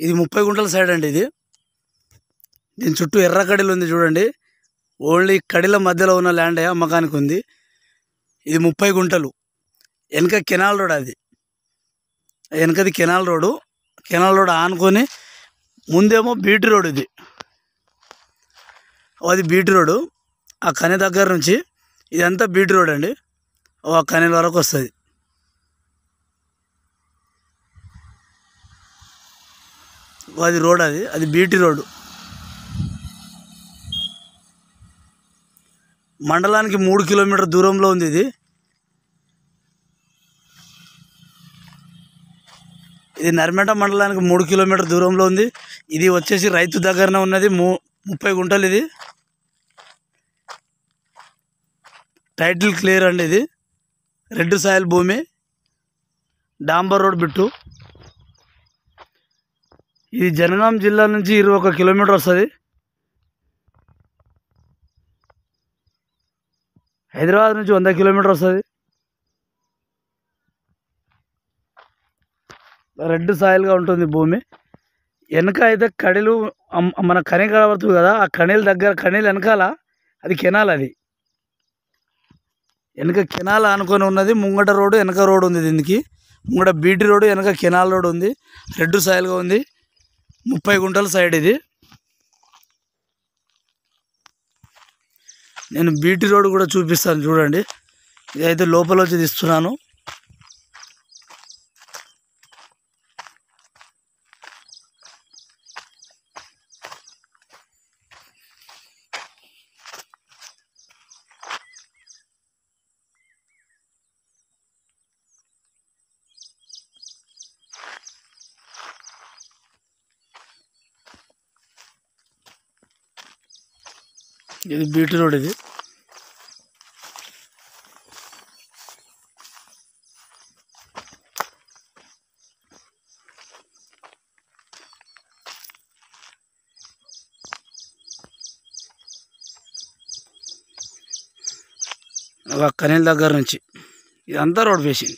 ఇది 30 గుంటల సైడ్ అండి. దీని చుట్టూ ఎర్ర కడిలు ఉంది చూడండి. ఓన్లీ కడిల మధ్యలో ఉన్న ల్యాండ్ అమ్మకానికి ఉంది. ఇది 30 గుంటలు. వెనక కెనాల్ రోడ్, అది వెనకది కెనాల్ రోడ్ ఆనుకొని ముందేమో బీటీ రోడ్. అది బీటీ రోడ్. ఆ కని దగ్గర నుంచి ఇదంతా బీటీ రోడ్ అండి. ఆ కనెల వరకు వస్తుంది. అది రోడ్, అది బీటీ రోడ్. మండలానికి 3 కిలోమీటర్ దూరంలో ఉంది. ఇది నర్మేట మండలానికి 3 కిలోమీటర్ దూరంలో ఉంది. ఇది వచ్చేసి రైతు దగ్గరనే ఉన్నది. 30 గుంటలు. ఇది టైటిల్ క్లియర్ అండి. ఇది రెడ్ సాయిల్ భూమి, డాంబర్ రోడ్ బిట్టు. ఇది జనగాం జిల్లా నుంచి 21 కిలోమీటర్ వస్తుంది. హైదరాబాద్ నుంచి 100 కిలోమీటర్ వస్తుంది. రెడ్ సాయిల్గా ఉంటుంది భూమి. వెనక అయితే కడిలు మన కని కనబడుతుంది కదా, ఆ కనీల దగ్గర, కనీలు వెనకాల అది కెనాల్. అది వెనక కెనాల్ ఆనుకొని ఉన్నది. ముంగట రోడ్డు, వెనక రోడ్ ఉంది. దీనికి ముంగట బీటీ రోడ్డు, వెనక కెనాల్ రోడ్ ఉంది. రెడ్ సాయిల్గా ఉంది. 30 గుంటల సైడ్ ఇది. నేను బీటీ రోడ్ కూడా చూపిస్తాను చూడండి. ఇదైతే లోపల వచ్చి తీస్తున్నాను. ఇది బీటీ రోడ్. ఇది కనీల దగ్గర నుంచి ఇదంతా రోడ్ ఫేసింగ్.